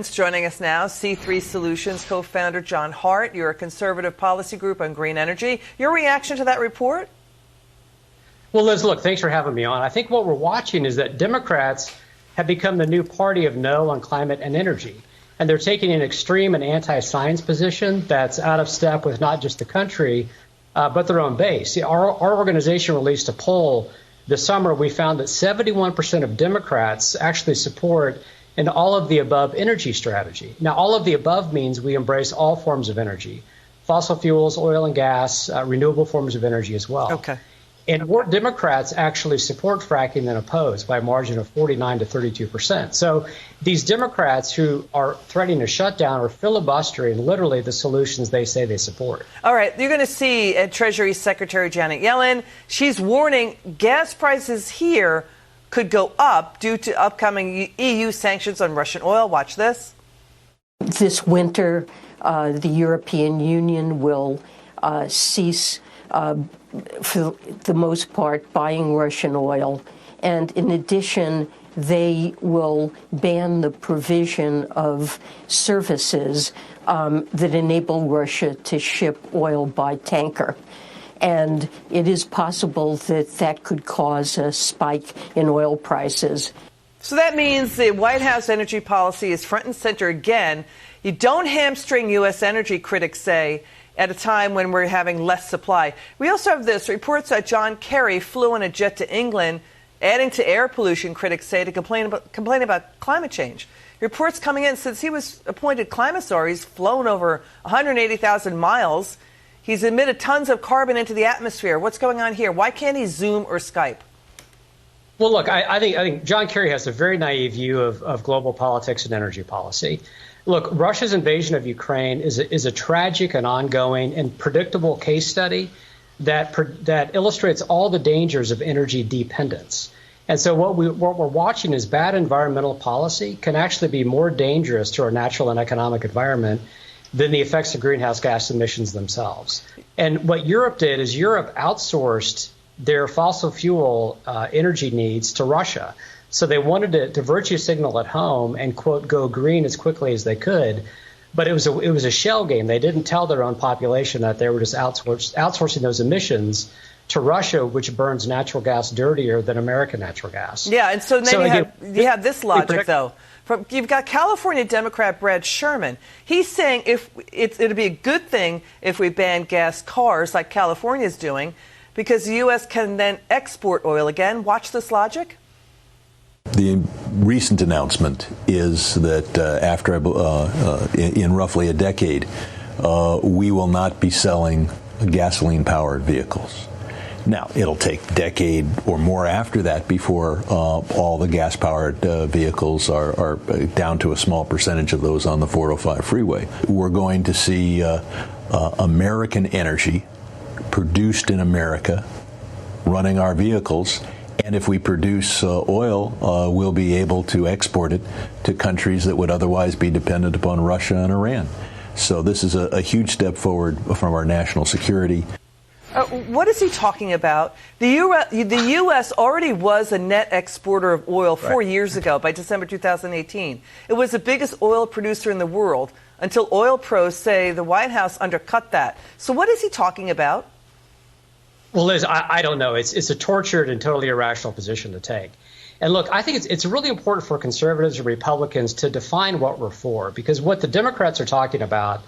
Joining us now, C3 Solutions Co-Founder John Hart. You're a conservative policy group on green energy. Your reaction to that report? Well, Liz, look, thanks for having me on. I think what we're watching is that Democrats have become the new party of no on climate and energy. And they're taking an extreme and anti-science position that's out of step with not just the country, but their own base. See, our organization released a poll this summer. We found that 71% of Democrats actually support an all of the above energy strategy. Now, all of the above means we embrace all forms of energy, fossil fuels, oil and gas, renewable forms of energy as well. Okay. And more Democrats actually support fracking than oppose by a margin of 49 to 32%. So these Democrats who are threatening a shutdown are filibustering literally the solutions they say they support. All right. You're going to see Treasury Secretary Janet Yellen. She's warning gas prices here could go up due to upcoming EU sanctions on Russian oil. Watch this. This winter, the European Union will cease, for the most part, buying Russian oil. And in addition, they will ban the provision of services that enable Russia to ship oil by tanker. And it is possible that that could cause a spike in oil prices. So that means the White House energy policy is front and center again. You don't hamstring U.S. energy, critics say, at a time when we're having less supply. We also have this. Reports that John Kerry flew on a jet to England, adding to air pollution, critics say, to complain about climate change. Reports coming in since he was appointed climate czar, he's flown over 180,000 miles. He's emitted tons of carbon into the atmosphere. What's going on here? Why can't he Zoom or Skype? Well, look, I think John Kerry has a very naive view of global politics and energy policy. Look, Russia's invasion of Ukraine is a tragic and ongoing and predictable case study that illustrates all the dangers of energy dependence. And so what we're watching is bad environmental policy can actually be more dangerous to our natural and economic environment than the effects of greenhouse gas emissions themselves. And what Europe did is Europe outsourced their fossil fuel energy needs to Russia. So they wanted to virtue signal at home and, quote, go green as quickly as they could. But it was a shell game. They didn't tell their own population that they were just outsourcing those emissions to Russia, which burns natural gas dirtier than American natural gas. Yeah, and so then you have this logic, though. You've got California Democrat Brad Sherman. He's saying it'd be a good thing if we ban gas cars like California is doing, because the U.S. can then export oil again. Watch this logic. The recent announcement is that after in roughly a decade, we will not be selling gasoline-powered vehicles. Now, it'll take a decade or more after that before all the gas-powered vehicles are down to a small percentage of those on the 405 freeway. We're going to see American energy produced in America running our vehicles. And if we produce oil, we'll be able to export it to countries that would otherwise be dependent upon Russia and Iran. So this is a huge step forward from our national security. What is he talking about? The U.S. already was a net exporter of oil 4 years ago, by December 2018. It was the biggest oil producer in the world until oil pros say the White House undercut that. So what is he talking about? Well, Liz, I don't know. It's a tortured and totally irrational position to take. And look, I think it's really important for conservatives and Republicans to define what we're for, because what the Democrats are talking about,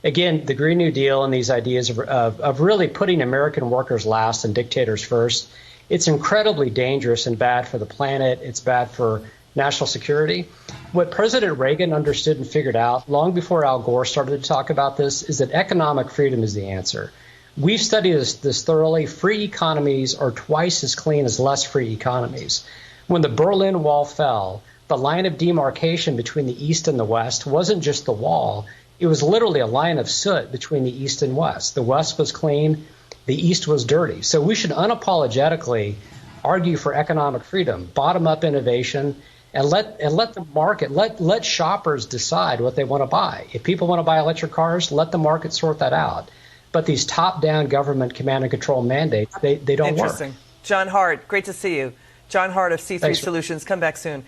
again, the Green New Deal and these ideas of really putting American workers last and dictators first, it's incredibly dangerous and bad for the planet. It's bad for national security. What President Reagan understood and figured out long before Al Gore started to talk about this is that economic freedom is the answer. We've studied this thoroughly. Free economies are twice as clean as less free economies. When the Berlin Wall fell, the line of demarcation between the East and the West wasn't just the wall. It was literally a line of soot between the East and West. The West was clean, the East was dirty. So we should unapologetically argue for economic freedom, bottom-up innovation, and let the market, let shoppers decide what they want to buy. If people want to buy electric cars, let the market sort that out. But these top-down government command and control mandates, they don't work. Interesting. John Hart, great to see you. John Hart of C3 Solutions. Come back soon.